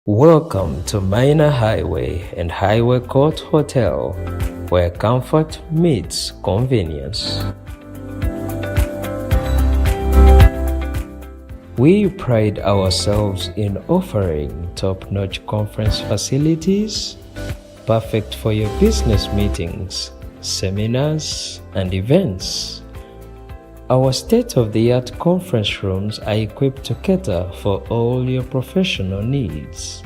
Welcome to Minor Highway and Highway Court Hotel, where comfort meets convenience. We pride ourselves in offering top-notch conference facilities, perfect for your business meetings, seminars, and events. Our state-of-the-art conference rooms are equipped to cater for all your professional needs.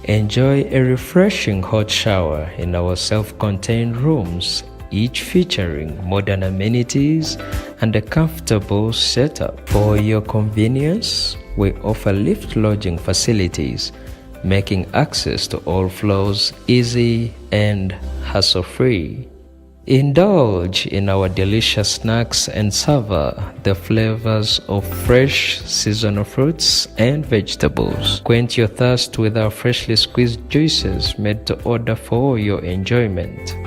Enjoy a refreshing hot shower in our self-contained rooms, each featuring modern amenities and a comfortable setup. For your convenience, we offer lift lodging facilities, making access to all floors easy and hassle-free. Indulge in our delicious snacks and savor the flavors of fresh seasonal fruits and vegetables. Quench your thirst with our freshly squeezed juices made to order for your enjoyment.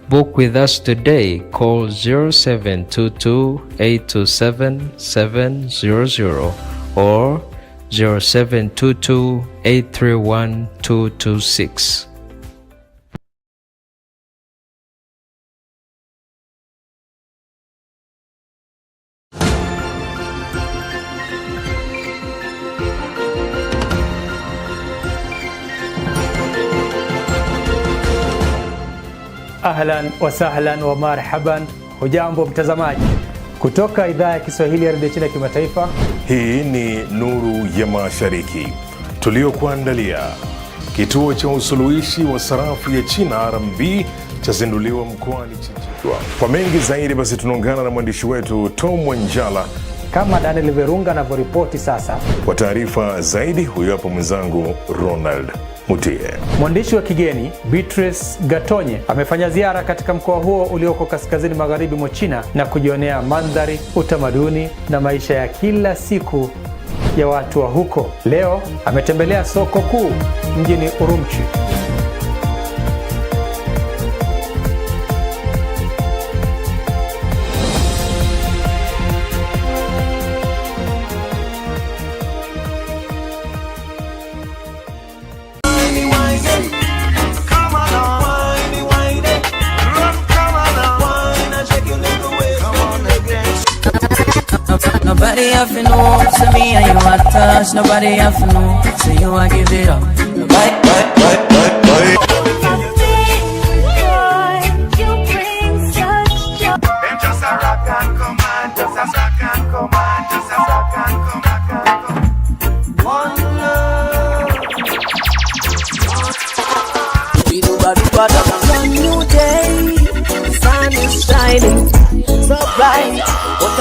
Book with us today. Call 0722-827-700 or 0722-831-226. Ahlan wa sahlan wa marhaban. Hujambo mtazamaji kutoka idhaa ya Kiswahili ya Radio China Kimataifa. Hii ni Nuru ya Mashariki tuliokuandalia. Kituo cha usuluhishi wa sarafu ya China RMB chazinduliwa mkoani Chinchua. Kwa mengi zaidi basi tunaungana na mwandishi wetu Tom Wanjala kama Daniel Verunga anavyoripoti sasa. Kwa taarifa zaidi huyo hapo mwenzangu Ronald Mutie. Mwandishi wa kigeni Beatrice Gatonye amefanya ziara katika mkoa huo ulioko kaskazini magharibi mwa China na kujionea mandhari, utamaduni na maisha ya kila siku ya watu wa huko. Leo ametembelea soko kuu mjini Urumqi. Nobody have to know, so me and you are touch. Nobody have to know, so you are give it up. Nobody. Just a rock and command, just a rock and command, just a rock and command. One love. We do bad. One new day, the sun is shining so bright. What a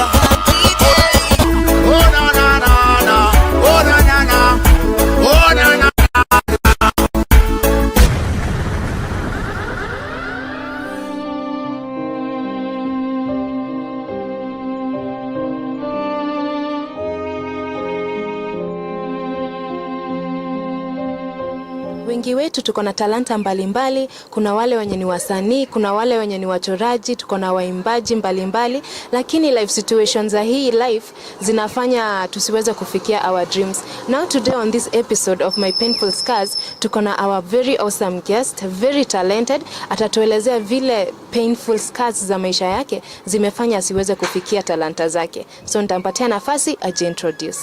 Wengi wetu tuko na talanta mbalimbali. Kuna wale wenye ni wasanii, kuna wale wenye ni wachoraji, tuko na waimbaji mbalimbali, lakini life situations za hii life zinafanya tusiweze kufikia our dreams. Now today on this episode of My Painful Scars, tuko na our very awesome guest, very talented. Atatuelezea vile painful scars za maisha yake zimefanya asiweze kufikia talanta zake. So nitampatia nafasi ajiintroduce.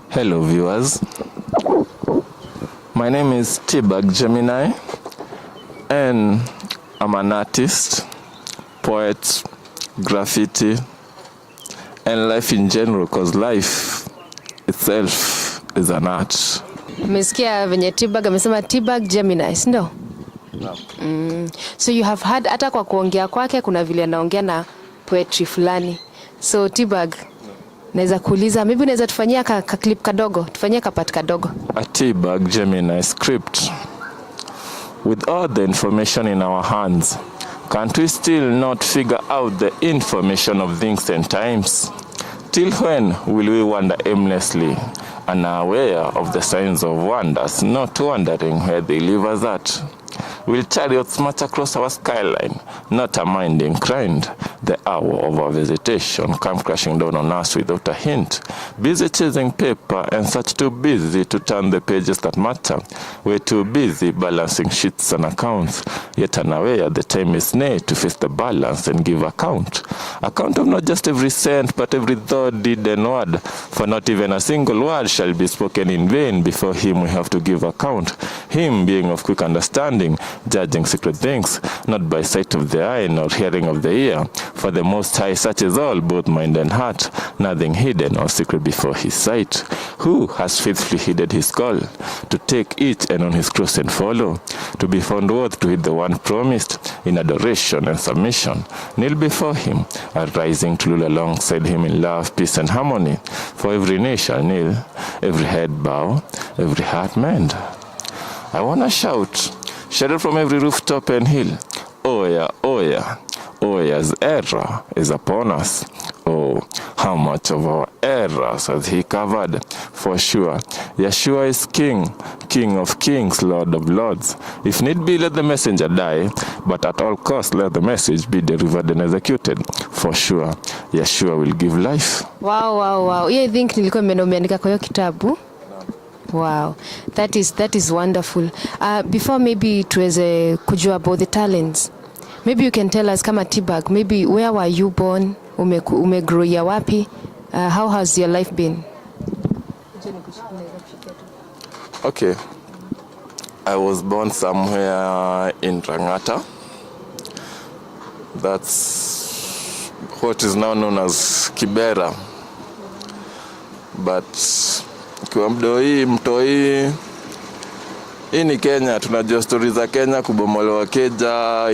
Hello viewers. My name is Tibag Gemini and I'm an artist, poet, graffiti and life in general, because life itself is an art. Umesikia venye Tibag amesema Tibag Gemini, ndio? So you have heard hata kwa kuongea kwake kuna vile anaongea na poetry fulani. So Tibag, naweza kuuliza, maybe unaweza tufanyia ka clip kadogo, tufanyia ka part kadogo. A Tibag Gemini script. With all the information in our hands, Can't we still not figure out the information of things and times? Till when will we wander aimlessly, unaware of the signs of wonders, not wondering where they leave us at? Will chariots march across our skyline, not a mind inclined? The hour of our visitation come crashing down on us without a hint. Busy chasing paper and such, too busy to turn the pages that matter. We're too busy balancing sheets and accounts, yet unaware the time is near to face the balance and give account. Account of not just every cent, but every thought, deed and word. For not even a single word shall be spoken in vain. Before him we have to give account. Him being of quick understanding, judging secret things, not by sight of the eye nor hearing of the ear. For the Most High searches all, both mind and heart, nothing hidden or secret before his sight. Who has faithfully heeded his call, to take each and on his cross and follow, to be found worth to heed the one promised, in adoration and submission, kneel before him, arising to rule alongside him in love, peace and harmony. For every knee shall kneel, every head bow, every heart mend. I wanna shout it from every rooftop and hill, Oya, Oya, Oya's error is upon us. Oh, how much of our errors has he covered? For sure, Yeshua is King, King of kings, Lord of lords. If need be, let the messenger die, but at all costs, let the message be delivered and executed. For sure, Yeshua will give life. Wow. Yeah, I think nilikuwa nimeandika kwa hiyo kitabu. Wow, that is wonderful. Before maybe tuweze kujua about the talents, maybe you can tell us kama T-Bag, maybe where were you born, umegrowia wapi, how has your life been? Okay, I was born somewhere in Rangata. That's what is now known as Kibera, but kwa mtoi hii ni Kenya. Tunajua stories za Kenya, kubomolewa keja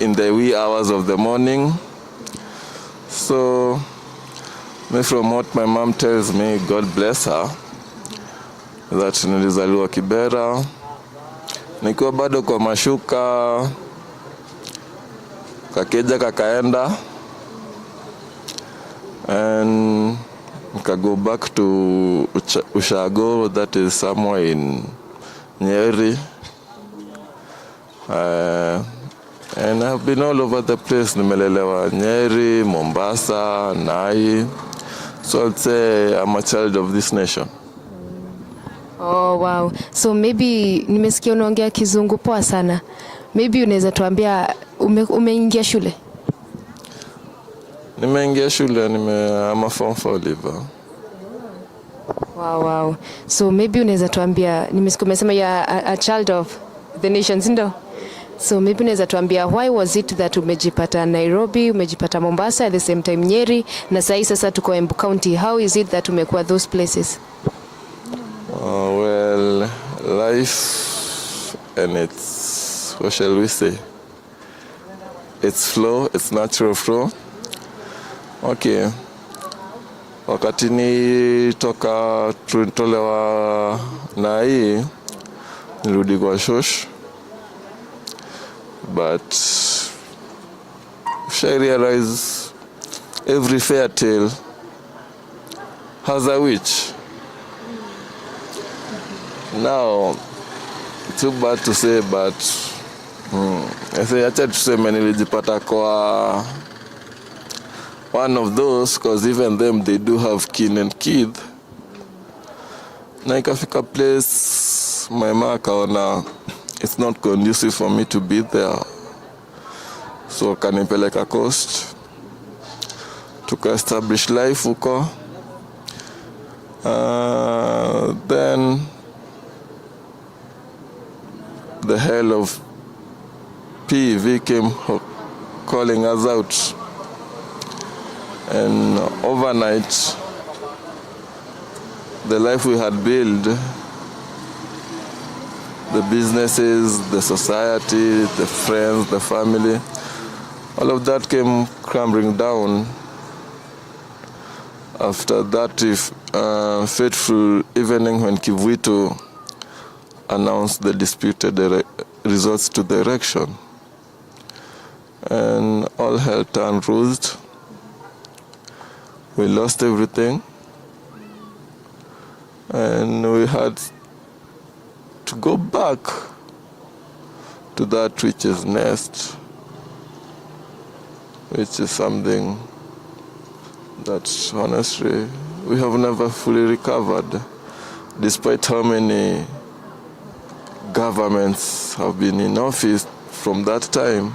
in the wee hours of the morning. So me, from what my mom tells me, God bless her, that nilizaliwa Kibera nikiwa bado kwa mashuka, kakeja kakaenda, and go back to Ushago, that is somewhere in Nyeri. And I've been all over the place. Nimelelewa Nyeri, Mombasa, Nai. So I'd say I'm a child of this nation. Oh, wow. So maybe nimesikia unaongea Kizungu poa sana. Maybe unaweza tuambia umeingia shule? Nimeingia shule, I'm a form 4 liver. Wow. So maybe unaweza tuambia, nimesikia umesema you are a child of the nation, sindo? So maybe unaweza tuambia, why was it that umejipata Nairobi, umejipata Mombasa, at the same time Nyeri, na sasa tuko Embu County? How is it that umekuwa those places? Well, life and its, what shall we say? Its flow, its natural flow. Okay, wakati nitoka tulitolewa na hii, nirudi kwa shosh, but I realize every fairy tale has a witch. Now, too bad to say, but I say acha tuseme nilijipata kwa one of those, because even them, they do have kin and kith. Na ikafika place my mama akaona it's not conducive for me to be there, so kanipeleka coast, tuka-establish life huko. Then the hell of PV came calling us out. And overnight, the life we had built, the businesses, the society, the friends, the family, all of that came crumbling down after that fateful evening when Kivuito announced the disputed results to the election. and all hell turned rose. We lost everything, and we had to go back to that witch's nest, which is something that honestly we have never fully recovered, despite how many governments have been in office from that time.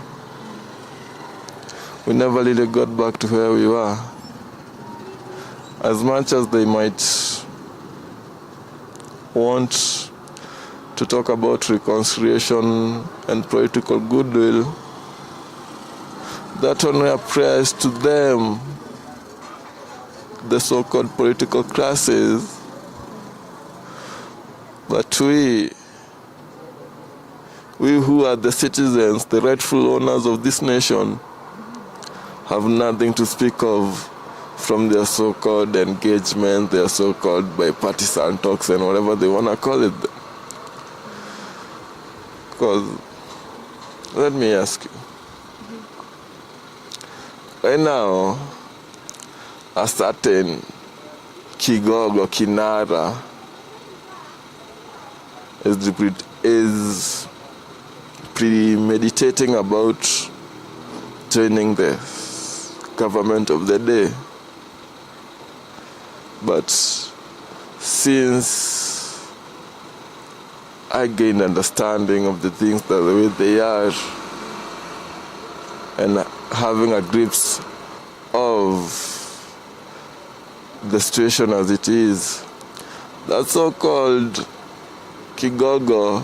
We never really got back to where we were. As much as they might want to talk about reconciliation and political goodwill, that only applies to them, the so-called political classes. But we who are the citizens, the rightful owners of this nation, have nothing to speak of from their so-called engagement, their so-called bipartisan talks and whatever they want to call it. Because, let me ask you, right now, a certain Kigogo, Kinara, is premeditating about joining the government of the day. But since I gained understanding of the things that the way they are, and having a grips of the situation as it is, that so-called Kigogo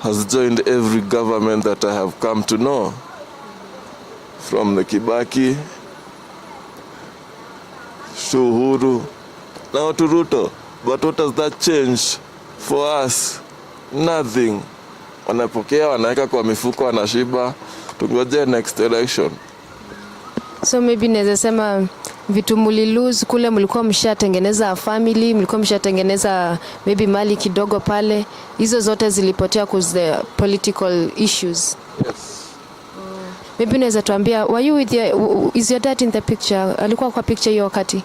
has joined every government that I have come to know, from the Kibaki to Uvoro, now to Ruto. But what does that change for us? Nothing. Wanapokea, wanaweka kwa mifuko, wanashiba, tungoje next election. So maybe naweza sema vitu mulilose kule, mlikuwa mshatengeneza family, mlikuwa mshatengeneza maybe mali kidogo pale, hizo zote zilipotea cause the political issues. Yes. Maybe naweza tuambia, were you with is your dad in the picture? Alikuwa kwa picture hiyo wakati?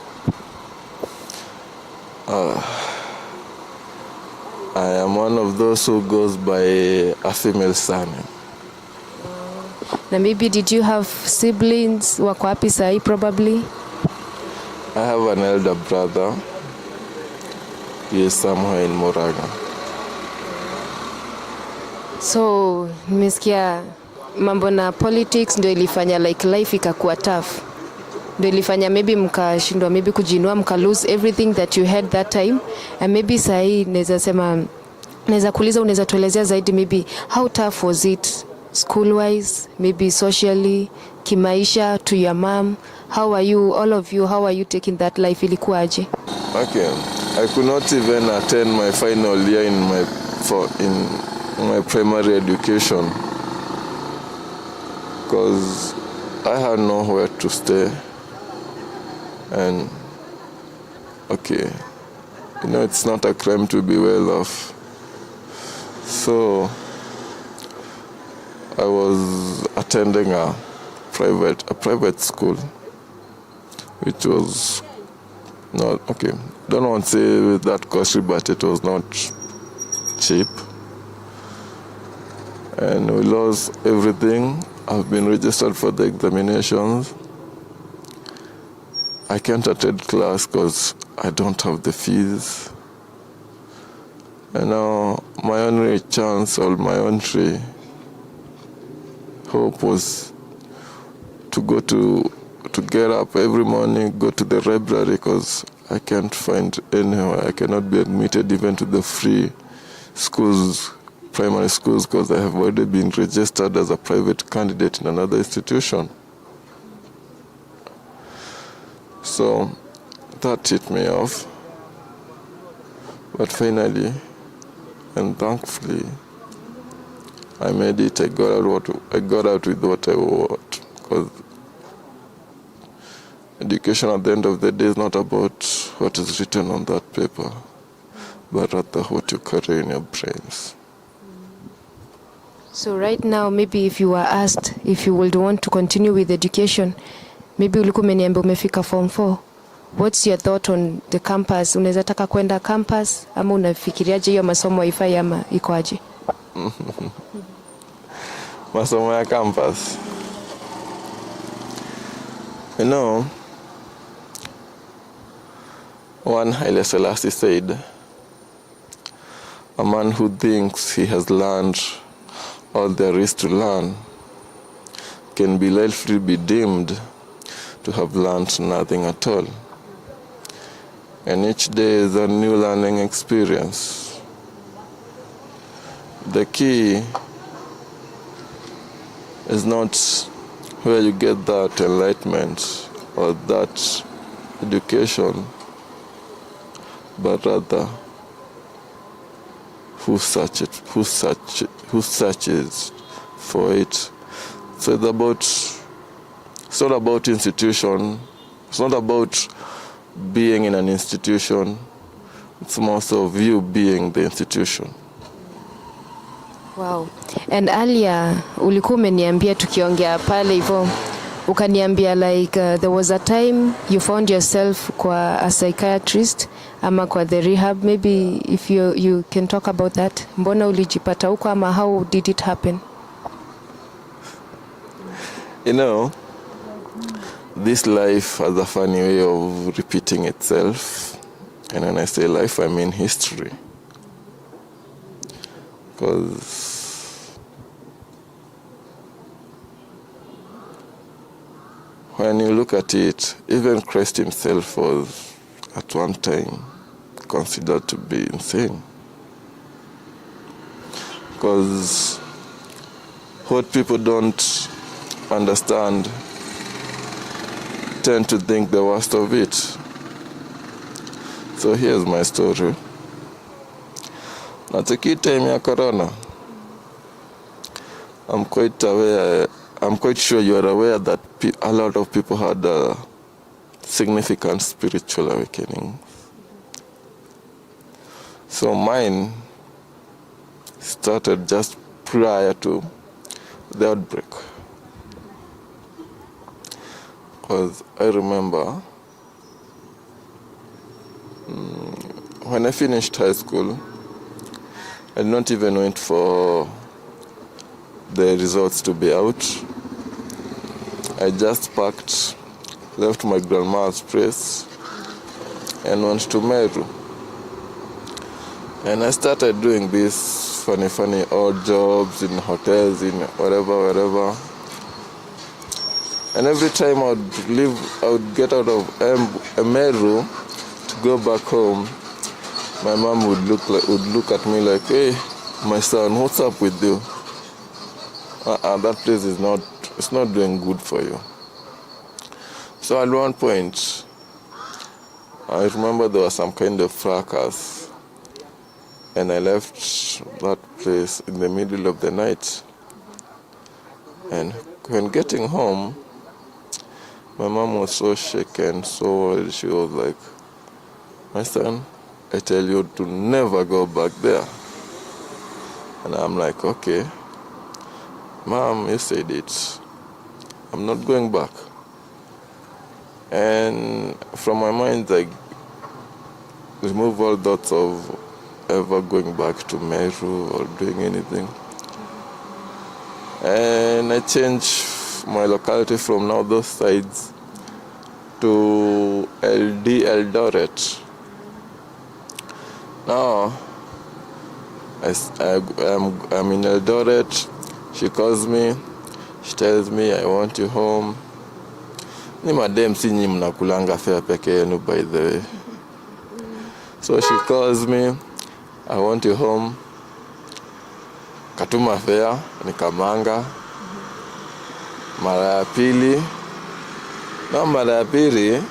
I am one of those who goes by a female son. Na maybe did you have siblings? Wako wapi sahi probably? I have an elder brother. He is somewhere in Moraga. So, nimesikia mambo na politics ndio ilifanya like life ikakuwa tough. Ndio ilifanya maybe mkashindwa maybe kujinua, mka lose everything that you had that time. And maybe sahi naweza kuuliza, unaweza tuelezea zaidi maybe how tough was it school wise, maybe socially, kimaisha, to your mom? How are you, all of you, how are you taking that life? Ilikuwaje? Okay, I could not even attend my final year in my primary education because I had nowhere to stay. And okay, you know, it's not a crime to be well off. So I was attending a private school, which was not, okay, don't want to say that costly, but it was not cheap. And we lost everything. I've been registered for the examinations. I can't attend class because I don't have the fees. And now my only chance or my only hope was to go to get up every morning, go to the library, because I can't find anywhere. I cannot be admitted even to the free schools, primary schools, because I have already been registered as a private candidate in another institution. So that hit me off. But finally, and thankfully, I made it. I got out with what I want. Because education at the end of the day is not about what is written on that paper, but rather what you carry in your brains. So right now, maybe if you were asked if you would want to continue with education, maybe ulikuwa umeniambia umefika form 4. What's your thought on the campus? Unaweza taka kwenda campus ama unafikiriaje hiyo masomo haifai ama ikoaje? Masomo ya campus. You know, one Haile Selassie said, a man who thinks he has learned all there is to learn can belatedly be deemed to have learned nothing at all. And each day is a new learning experience. The key is not where you get that enlightenment or that education, but rather who searches for it. So it's not about institution. It's not about being in an institution. It's more so of you being the institution. Wow. And earlier ulikuwa umeniambia tukiongea pale hivyo ukaniambia like there was a time you found yourself kwa a psychiatrist ama kwa the rehab. Maybe if you can talk about that. Mbona ulijipata huko ama how did it happen? You know, this life has a funny way of repeating itself. And when I say life, I mean history. Because when you look at it, even Christ himself was at one time considered to be insane. Because what people don't understand tend to think the worst of it. So here's my story. At the key time ya corona, I'm quite sure you are aware that a lot of people had a significant spiritual awakening. So mine started just prior to the outbreak. Because I remember when I finished high school, I did not even wait for the results to be out. I just packed, left my grandma's place, and went to Meru. And I started doing these funny odd jobs in hotels, in wherever. And every time I would get out of Meru to go back home, my mom would look at me like, "Hey, my son, what's up with you? That place it's not doing good for you." So at one point, I remember there was some kind of fracas, and I left that place in the middle of the night. And when getting home, my mom was so shaken, so worried. She was like, "My son, I tell you to never go back there." And I'm like, "Okay, Mom, you said it. I'm not going back." And from my mind, I remove all thoughts of ever going back to Meru or doing anything. And I changed my locality from now those sides to LD Eldoret. Now I'm in Eldoret. She calls me, she tells me, "I want you home." Ni madem si nyi mnakulanga fare peke yenu, by the way. So she calls me, "I want you home." Katuma fare, nikamanga. Mara ya pili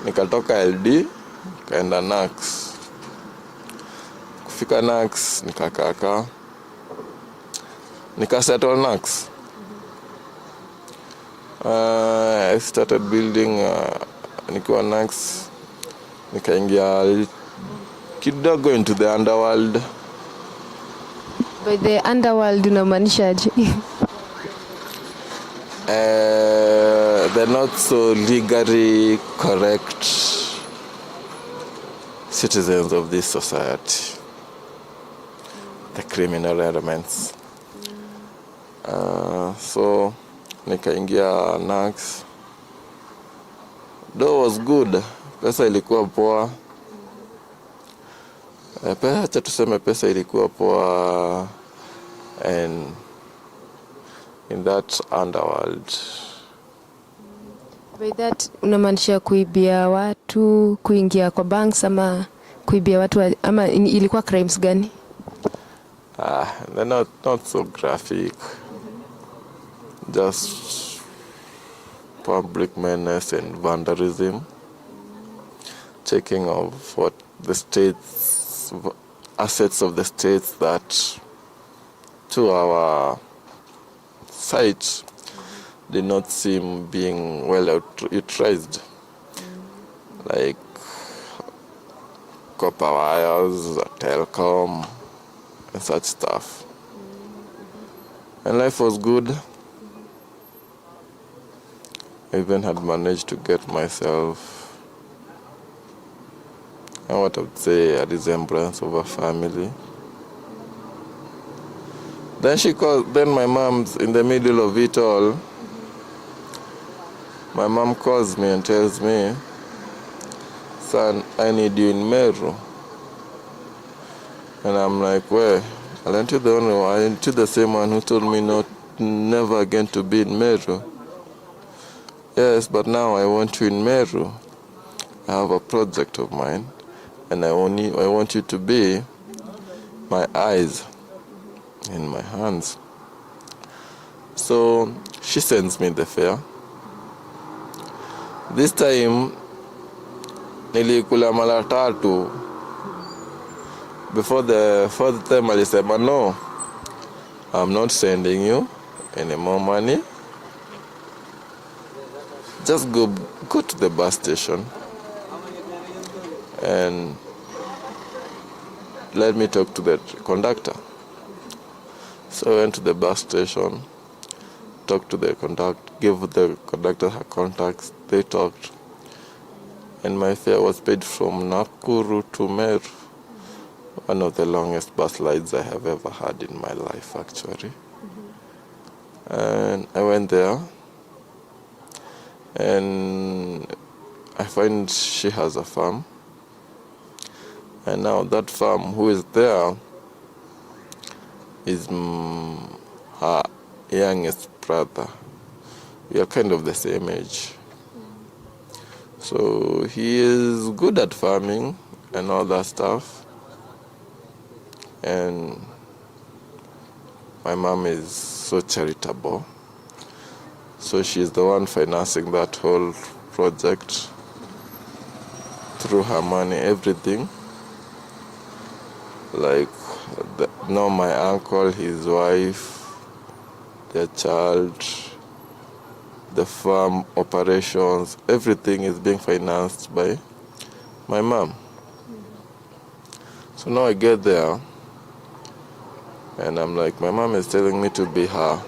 nikatoka LD kaenda Nax. Kufika Nax nikakaa nikasettle Nax. I started building nikiwa Nax, nikaingia kidogo into the underworld. By the underworld unamaanisha aje? They're not so legally correct citizens of this society, the criminal elements. So nikaingia Nax. Though was good, pesa ilikuwa poa. Acha tuseme pesa ilikuwa poa, and in that underworld. By that unamaanisha kuibia watu, kuingia kwa banks ama kuibia watu, ama ilikuwa crimes gani? They're not so graphic. Just public menace and vandalism. Checking of what the state's assets of the states that to our sight did not seem being well utilized, like copper wires, telecom, and such stuff. And life was good. I even had managed to get myself, and what I would say, a resemblance of a family. Then my mom's in the middle of it all. My mom calls me and tells me, "Son, I need you in Meru." And I'm like, "Where?" Aren't you the only one? Aren't you the same one who told me never again to be in Meru? Yes, but now I want you in Meru. I have a project of mine, and I want you to be my eyes in my hands. So she sends me the fare. This time nilikula mara tatu. Before the fourth time alisema, "No, I'm not sending you any more money. Just go to the bus station and let me talk to the conductor." So I went to the bus station, talked to the conductor, gave the conductor her contacts, they talked, and my fare was paid from Nakuru to Meru. One of the longest bus rides I have ever had in my life, actually. And I went there, and I find she has a farm. And now that farm, who is there, is her youngest brother. We are kind of the same age. So he is good at farming and all that stuff. And my mom is so charitable. So she's the one financing that whole project through her money, everything. Like now my uncle, his wife, their child, the farm operations, everything is being financed by my mom. So now I get there, and I'm like, my mom is telling me to be her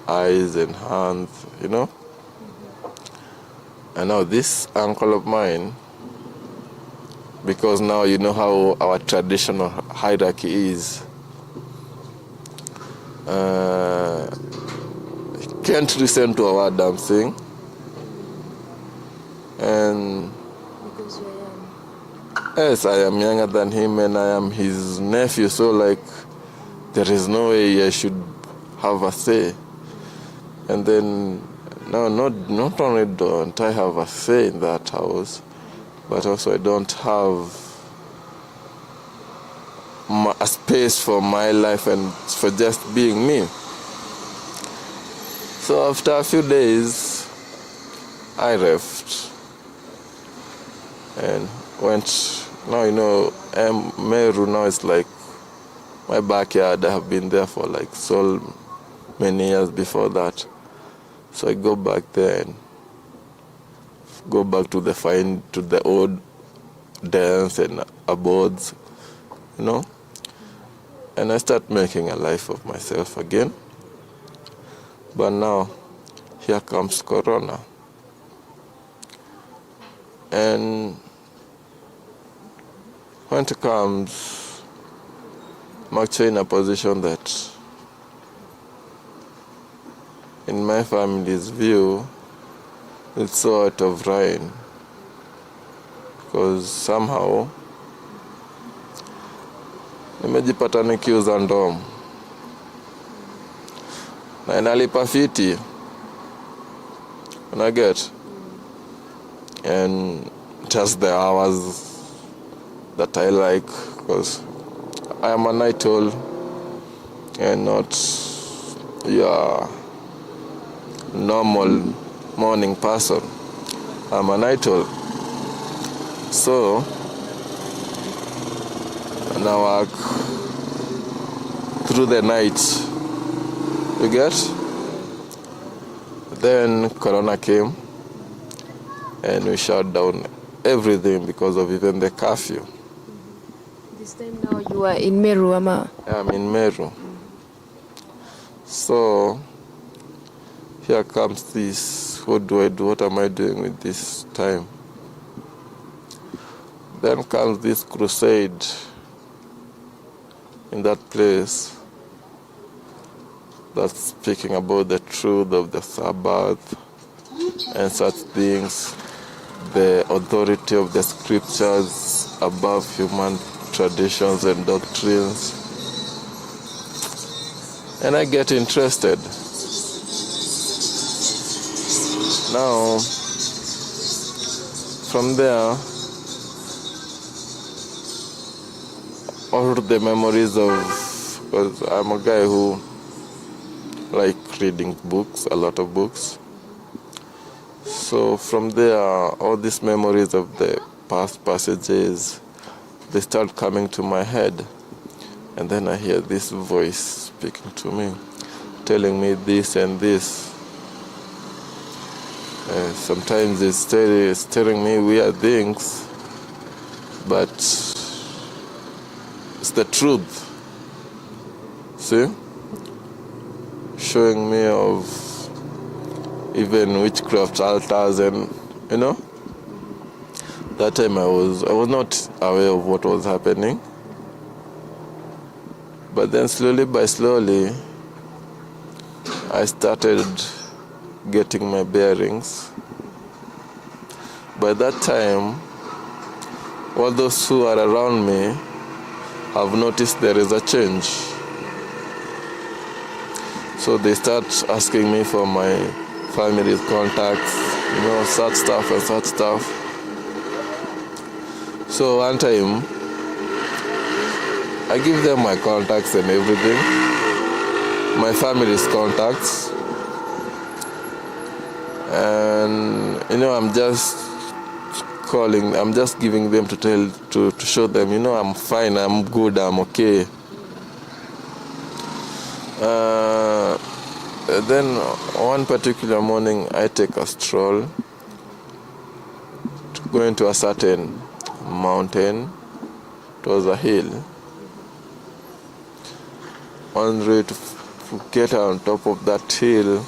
eyes and hands, you know? And now this uncle of mine, because now you know how our traditional hierarchy is, can't listen to a word I'm saying. And Because you're young. yes, I am younger than him and I am his nephew, so like there is no way I should have a say. And then no, not only don't I have a say in that house, but also I don't have a space for my life and for just being me. So after a few days, I left and went. Now you know, Meru now is like my backyard. I have been there for like so many years before that. So I go back there and go back to the old dance and abodes, you know. And I start making a life of myself again. But now, here comes Corona. And when it comes, I'm actually in a position that, in my family's view, it's so out of line. Because somehow, nimejipata nikiuza ndom. Na inalipa fiti. And I get. And just the hours that I like, because I am a night owl and not your normal morning person. I'm a night owl. So, and I work through the night. You get? Then Corona came and we shut down everything because of even the curfew. This time now you are in Meru, Ama? I'm in Meru. So, here comes this, what do I do, what am I doing with this time? Then comes this crusade in that place that's speaking about the truth of the Sabbath and such things, the authority of the scriptures above human traditions and doctrines. And I get interested. Now, from there, all the memories of, because I'm a guy who like reading books, a lot of books. So from there, all these memories of the past passages, they start coming to my head. And then I hear this voice speaking to me, telling me this and this. Sometimes it's telling me weird things, but it's the truth. See? Showing me of even witchcraft altars, and you know, that time I was not aware of what was happening. But then slowly by slowly, I started getting my bearings. By that time, all those who are around me have noticed there is a change. So they start asking me for my family's contacts, you know, such stuff and such stuff. So one time, I give them my contacts and everything, my family's contacts, and you know, I'm just giving them to show them, you know, I'm fine, I'm good, I'm okay. Then one particular morning, I take a stroll to go into a certain mountain. It was a hill. On the way to get on top of that hill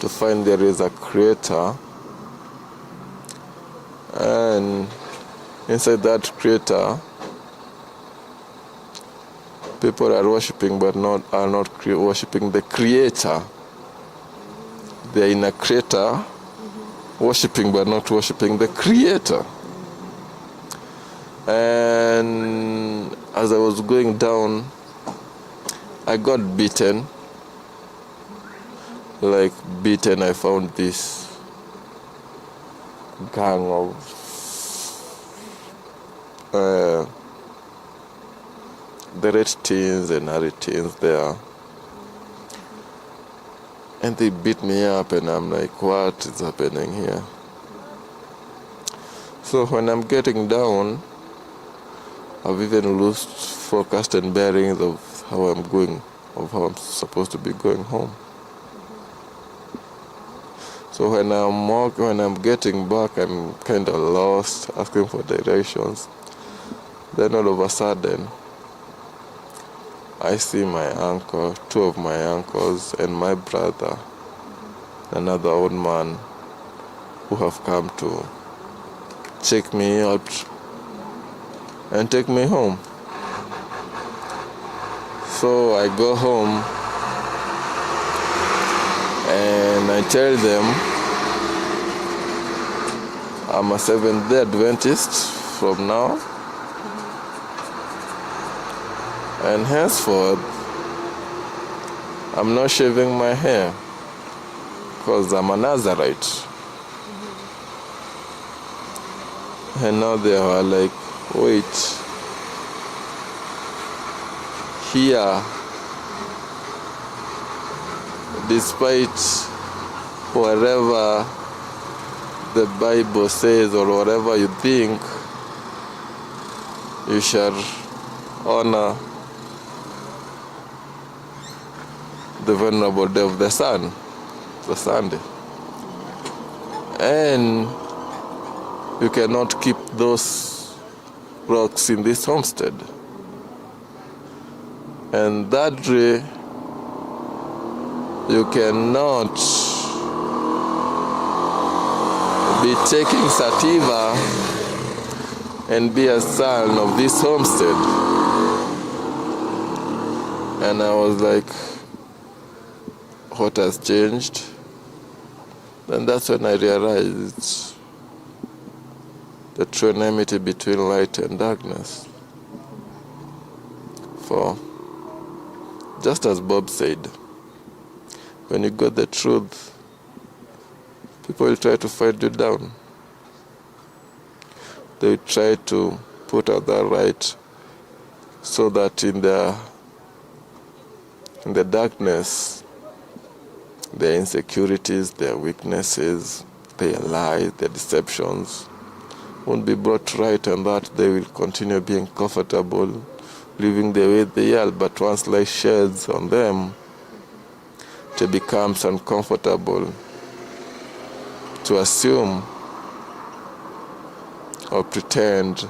to find there is a crater, and inside that crater, people are worshipping but are not worshipping the Creator. They are in a crater, worshipping but not worshipping the Creator. And as I was going down, I got beaten. I found this gang of the red teens and hairy teens there. And they beat me up, and I'm like, what is happening here? So when I'm getting down, I've even lost focus and bearings of how I'm going, of how I'm supposed to be going home. So when I'm getting back, I'm kind of lost, asking for directions. Then all of a sudden, I see my uncle, two of my uncles, and my brother, another old man, who have come to check me out and take me home. So I go home and I tell them I'm a Seventh-day Adventist from now, and henceforth I'm not shaving my hair because I'm a Nazarite. And now they are like, wait, here, despite whatever the Bible says or whatever you think, you shall honor the venerable day of the sun, the Sunday. And you cannot keep those rocks in this homestead. And that day, you cannot be taking sativa and be a son of this homestead. And I was like, what has changed? And that's when I realized the true enmity between light and darkness. For just as Bob said, when you got the truth, people will try to fight you down. They will try to put out the right so that in the darkness, their insecurities, their weaknesses, their lies, their deceptions won't be brought right, and that they will continue being comfortable, living the way they are. But once light sheds on them, it becomes uncomfortable to assume or pretend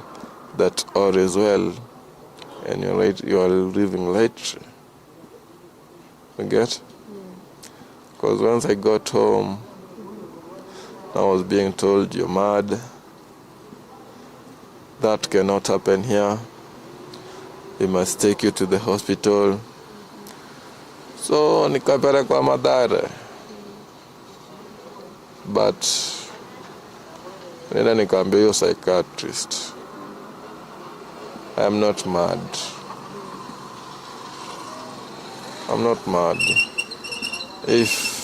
that all is well, and you are living lightly. You get? Because once I got home, I was being told, you're mad. That cannot happen here. We must take you to the hospital. So nikapelekwa Mathare. But nenda nikaambia hiyo psychiatrist, I am not mad. I'm not mad. If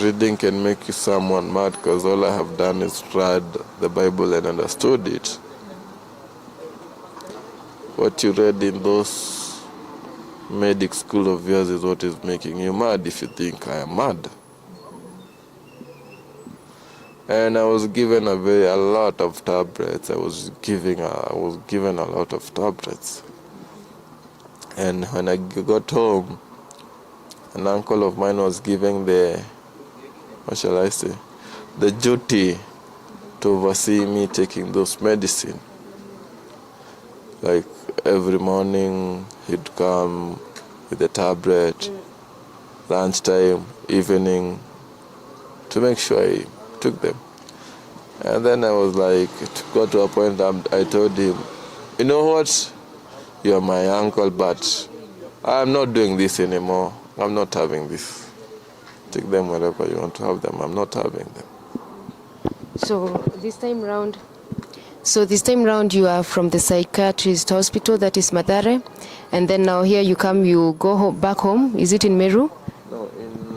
reading can make you someone mad, because all I have done is read the Bible and understood it. What you read in those medic school of yours is what is making you mad if you think I am mad. And I was given a lot of tablets. I was given a lot of tablets. And when I got home, an uncle of mine was giving the duty to oversee me taking those medicine. Like every morning, he'd come with a tablet, lunchtime, evening, to make sure I took them. And then I was like, it got to a point I told him, you know what? You are my uncle, but I'm not doing this anymore. I'm not having this. Take them wherever you want to have them. I'm not having them. So this time round you are from the psychiatrist hospital, that is Mathare, and then now here you come, you go back home. Is it in Meru? No,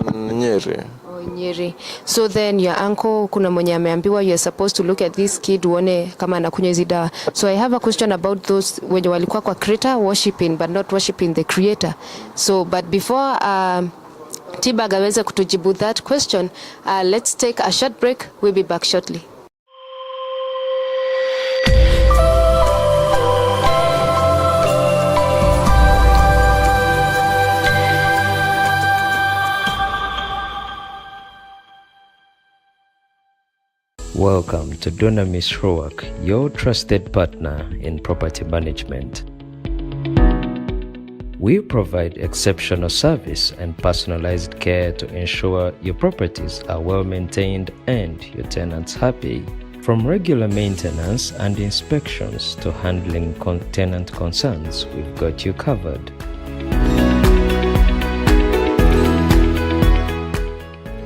in Nyeri. Oh, in Nyeri. So then your uncle, kuna mwenye ameambiwa you're supposed to look at this kid uone kama anakunywa hizi dawa. So I have a question about those wenye walikuwa kwa creator worshiping but not worshiping the creator. So but before T-Bag aweze kutujibu that question, let's take a short break. We'll be back shortly. Welcome to Dunamis Roark, your trusted partner in property management. We provide exceptional service and personalized care to ensure your properties are well maintained and your tenants happy. From regular maintenance and inspections to handling tenant concerns, we've got you covered.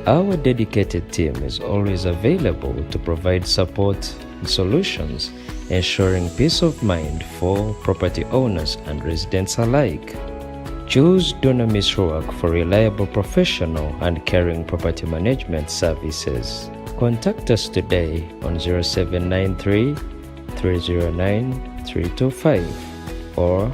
Our dedicated team is always available to provide support and solutions, ensuring peace of mind for property owners and residents alike. Choose Dunamis Ruach for reliable professional and caring property management services. Contact us today on 0793 309 325 or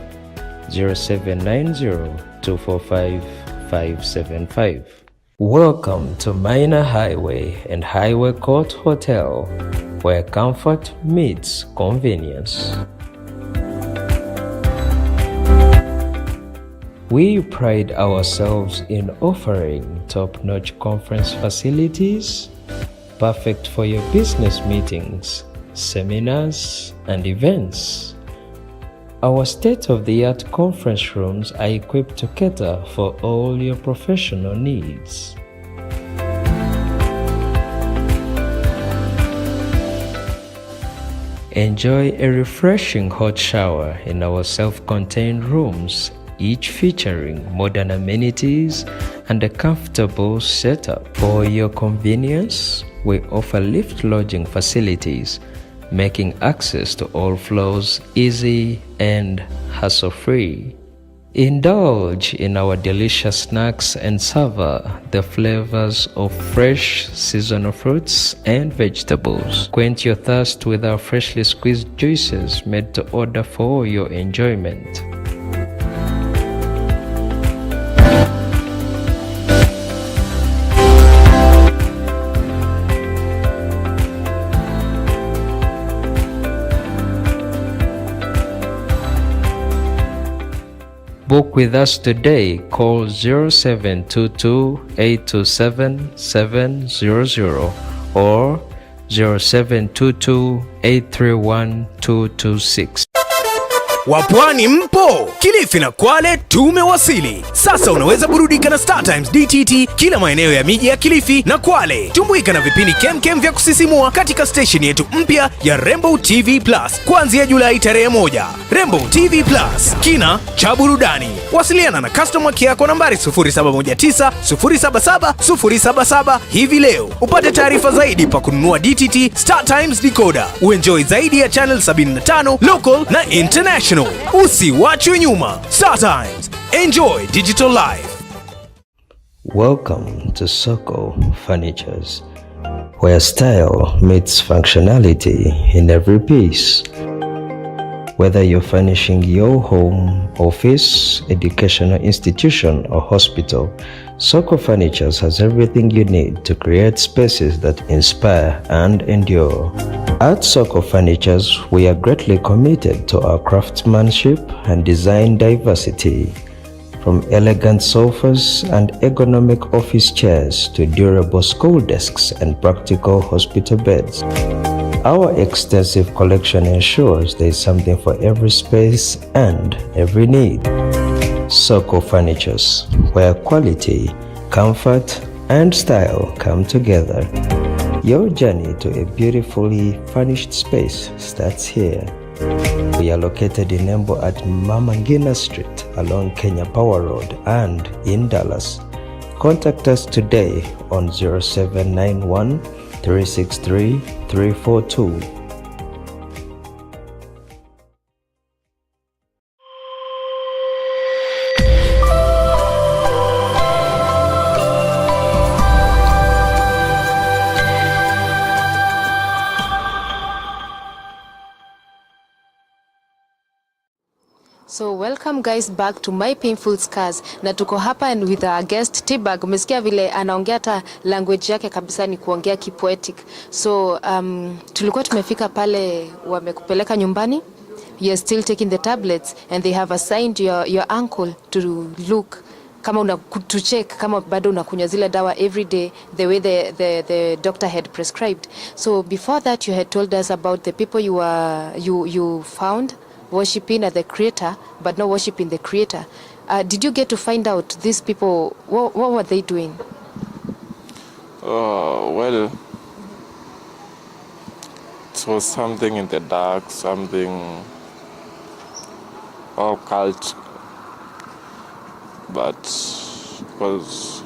0790 245 575. Welcome to Minor Highway and Highway Court Hotel, where comfort meets convenience. We pride ourselves in offering top-notch conference facilities, perfect for your business meetings, seminars, and events. Our state-of-the-art conference rooms are equipped to cater for all your professional needs. Enjoy a refreshing hot shower in our self-contained rooms, each featuring modern amenities and a comfortable setup. For your convenience, we offer lift lodging facilities, making access to all floors easy and hassle-free. Indulge in our delicious snacks and savor the flavors of fresh seasonal fruits and vegetables. Quench your thirst with our freshly squeezed juices made to order for your enjoyment. Book with us today. Call 0722-827-700 or 0722-831-226. Wapwani mpo, Kilifi na Kwale tumewasili. Sasa unaweza burudika na Star Times DTT kila maeneo ya miji ya Kilifi na Kwale. Tumbuika na vipindi kemkem vya kusisimua katika station yetu mpya ya Rainbow TV Plus kuanzia Julai tarehe 1. Rainbow TV Plus, kina cha burudani. Wasiliana na customer care yako nambari 0719 077 077 hivi leo. Upate taarifa zaidi pa kununua DTT Star Times decoder. Uenjoy zaidi ya channel 75 local na international. Usiwachwe nyuma. Star Times. Enjoy digital life. Welcome to Soko Furnitures, where style meets functionality in every piece. Whether you're furnishing your home, office, educational institution, or hospital, Soko Furnitures has everything you need to create spaces that inspire and endure. At Soko Furnitures, we are greatly committed to our craftsmanship and design diversity. From elegant sofas and ergonomic office chairs to durable school desks and practical hospital beds, our extensive collection ensures there is something for every space and every need. Soko Furnitures, where quality, comfort, and style come together. Your journey to a beautifully furnished space starts here. We are located in Embo at Mamangina Street along Kenya Power Road and in Dallas. Contact us today on 0791 363 342. So welcome guys back to My Painful Scars, na tuko hapa and with our guest T-Bag. Umesikia vile anaongea, hata language yake kabisa ni kuongea kipoetic. So tulikuwa tumefika pale, wamekupeleka nyumbani, you're still taking the tablets and they have assigned your uncle to look kama to check kama bado unakunywa zile dawa every day the way the doctor had prescribed. So before that you had told us about the people you found worshiping at the creator but not worshiping the creator. Did you get to find out these people, what were they doing? Well, it was something in the dark, something occult, but because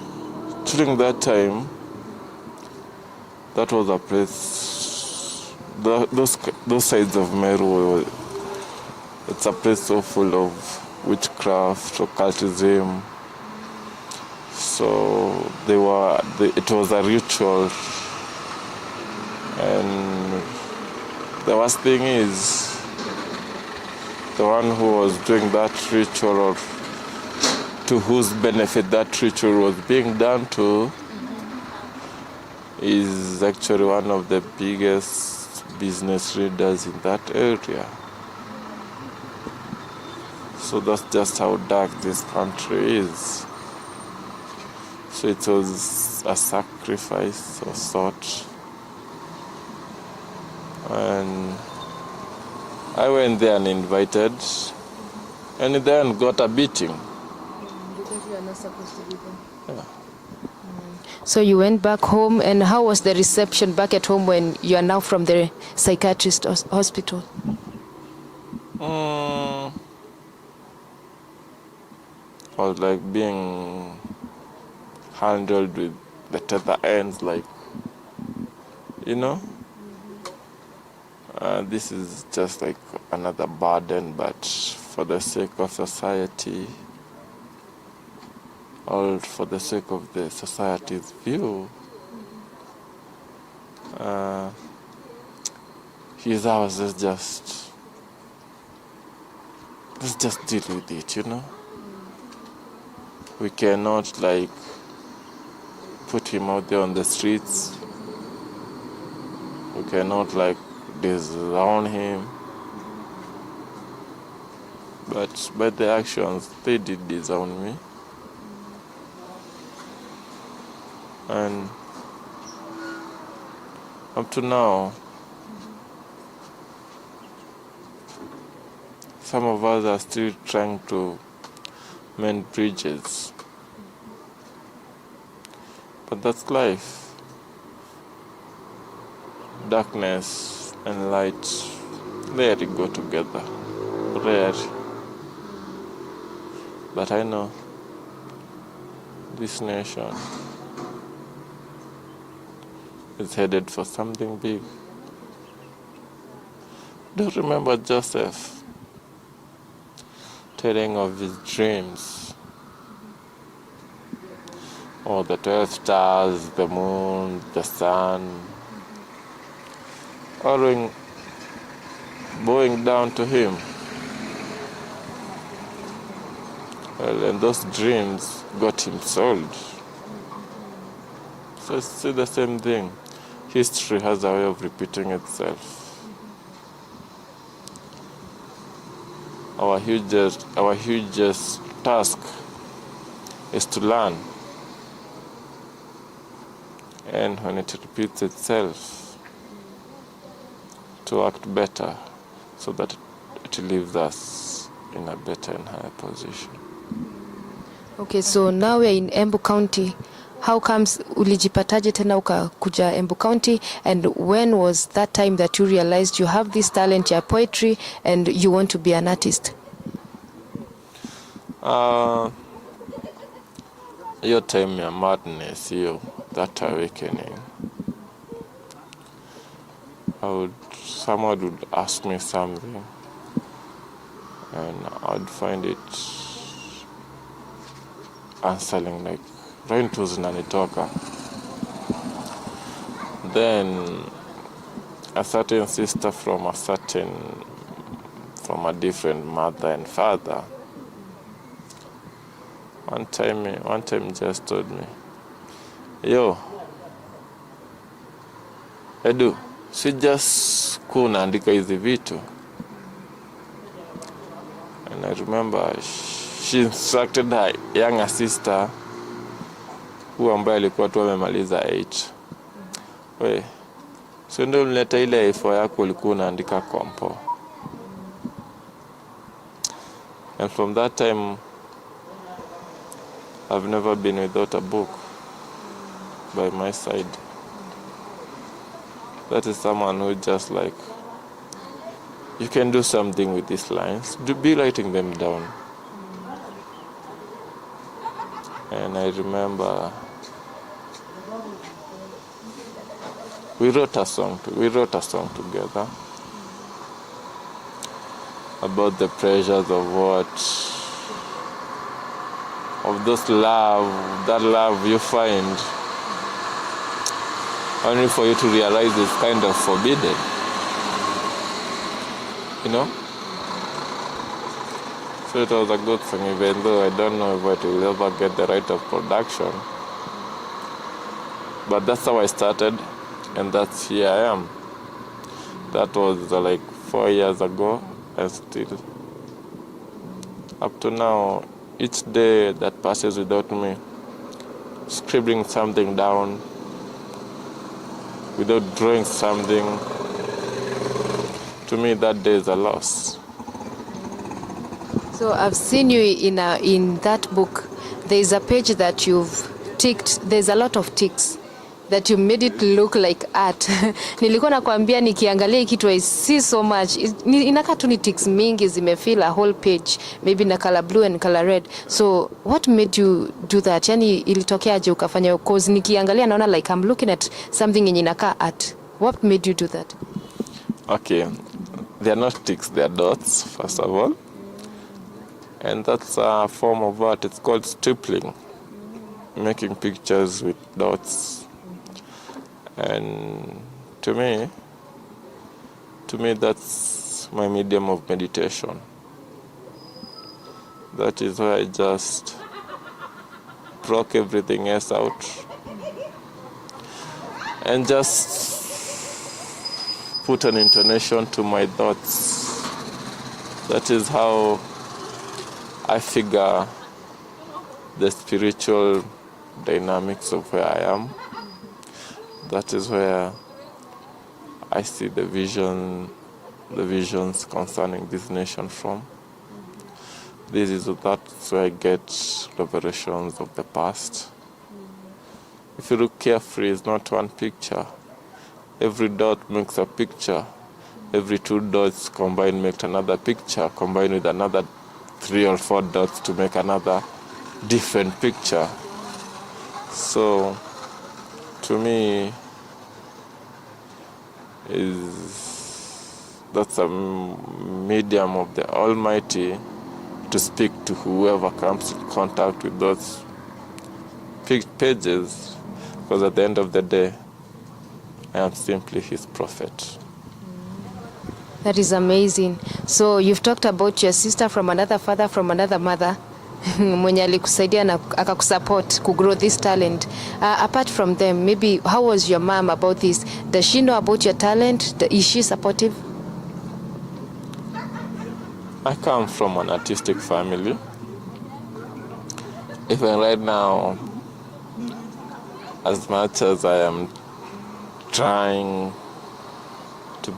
during that time, that was a place, those sides of Meru, it's a place so full of witchcraft, occultism. So it was a ritual, and the worst thing is the one who was doing that ritual, or to whose benefit that ritual was being done to, is actually one of the biggest business leaders in that area. So that's just how dark this country is. So it was a sacrifice of sort. And I went there uninvited, and then got a beating. Because you are not supposed to be there. Yeah. So you went back home, and how was the reception back at home when you are now from the psychiatrist hospital? I was like being handled with the tether ends, like, you know? This is just like another burden, but for the sake of society, or for the sake of the society's view, his hours is just, let's just deal with it, you know? We cannot like put him out there on the streets. We cannot like disown him. But by the actions, they did disown me. And up to now, some of us are still trying to mend bridges. But that's life. Darkness and light rarely go together. Rarely. But I know this nation is headed for something big. Do you remember Joseph telling of his dreams? Oh, the 12 stars, the moon, the sun, all bowing down to him. Well, and those dreams got him sold. So it's still the same thing. History has a way of repeating itself. Our hugest task is to learn. And when it repeats itself, to act better so that it leaves us in a better and higher position. Okay, so now we're in Embu County. How comes ulijipataje tena ukakuja Embu County, and when was that time that you realized you have this talent, your poetry, and you want to be an artist? Your time ya madness, that awakening. Someone would ask me something, and I'd find it answering like right to zinanitoka. Then a certain sister from a different mother and father one time just told me, yo, Edu, si just kunaandika hizi vitu. And I remember she instructed her younger sister, who ambaye alikuwa tu amemaliza 8. We, so ndio nileta ile A4 yako ulikuwa unaandika compo. And from that time I've never been without a book by my side. That is someone who just like, you can do something with these lines, be writing them down. And I remember we wrote a song together about the pressures of that love you find only for you to realize it's kind of forbidden, you know? So it was a good thing, even though I don't know if it will ever get the right of production. But that's how I started, and that's here I am. That was like 4 years ago, and still, up to now, each day that passes without me scribbling something down, without drawing something, to me that day is a loss. So I've seen you in that book. There is a page that you've ticked. There's a lot of ticks that you made it look like art. Nilikuwa nakwambia nikiangalia kitu I see so much. Inakaa tu ni ticks mingi zimefill a whole page, maybe na color blue and color red. So what made you do that? Yani ilitokeaje ukafanya? Cause nikiangalia naona like I'm looking at something yenye inakaa art. What made you do that? Okay, they are not ticks, they are dots, first of all. And that's a form of art. It's called stippling, making pictures with dots. And to me that's my medium of meditation. That is why I just broke everything else out and just put an intonation to my thoughts. That is how I figure the spiritual dynamics of where I am. That is where I see the visions concerning this nation from. That's where I get revelations of the past. If you look carefully, it's not one picture. Every dot makes a picture. Every 2 dots combined make another picture, combined with another 3 or 4 dots to make another different picture. So to me, that's a medium of the Almighty to speak to whoever comes in contact with those pages, because at the end of the day, I am simply his prophet. That is amazing. So you've talked about your sister from another father, from another mother. Mwenye alikusaidia na akakusupport to grow this talent. Apart from them, maybe how was your mom about this? Does she know about your talent? Is she supportive? I come from an artistic family. Even right now, as much as I am trying to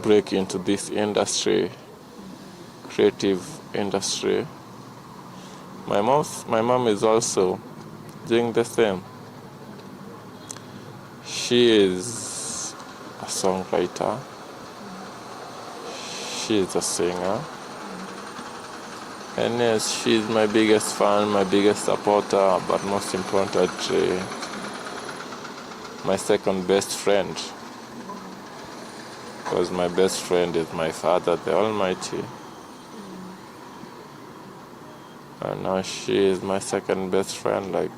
break into this industry, creative industry, my mom is also doing the same. She is a songwriter. She is a singer. And yes, she is my biggest fan, my biggest supporter, but most importantly, my second best friend. Because my best friend is my Father, the Almighty. And now she is my second best friend. Like,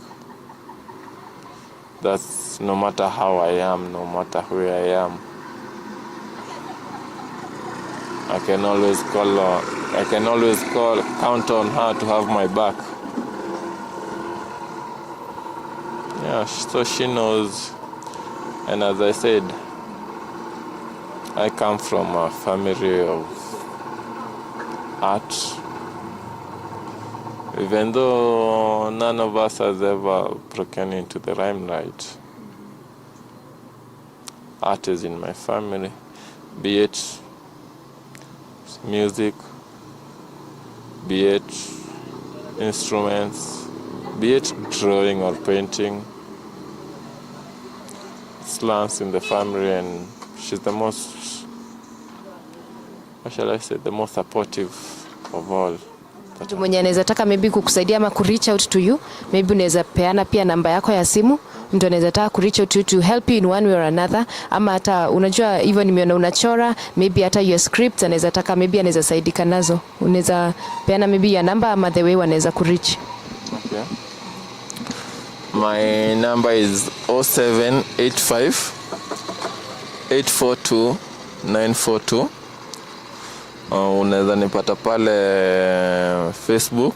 that's no matter how I am, no matter where I am, I can always count on her to have my back. Yeah, so she knows. And as I said, I come from a family of art. Even though none of us has ever broken into the limelight, art is in my family, be it music, be it instruments, be it drawing or painting. It's Lance in the family, and she's the most, what shall I say, the most supportive of all. Mtu mwenye anaweza taka maybe kukusaidia ama ku reach out to you, maybe unaweza peana pia namba yako ya simu, mtu anaweza taka ku reach out to you to help you in one way or another, ama hata unajua hivyo nimeona unachora, maybe hata your script anaweza taka, maybe anaweza saidika nazo, unaweza peana maybe ya namba ama the way wanaweza ku reach. Okay. My number is 0785 842 942. Unaweza nipata pale Facebook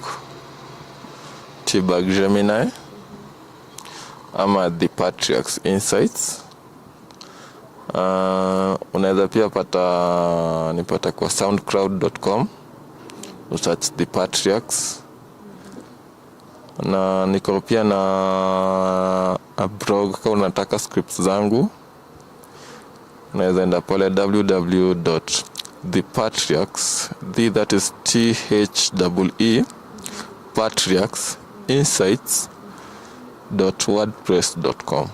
Tibag Gemini ama The Patriarchs Insights. Unaweza pia nipata kwa soundcloud.com, usearch The Patriarchs. Na niko pia na a blog kama unataka scripts zangu. Unaweza enda pale www.thepatriarchs, that is THEE Patriarchs Insights.wordpress.com.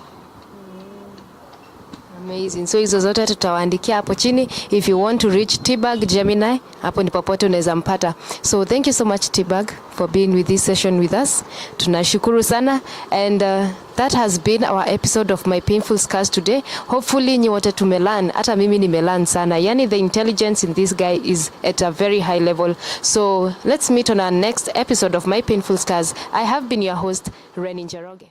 Amazing. So hizo zote tutawaandikia hapo chini. If you want to reach Tibag Gemini, hapo ni popote unaweza mpata. So thank you so much Tibag for being with this session with us. Tunashukuru sana, and that has been our episode of My Painful Scars today. Hopefully nyi wote tumelearn, hata mimi nimelearn sana. Yani the intelligence in this guy is at a very high level. So let's meet on our next episode of My Painful Scars. I have been your host, Renin Njoroge.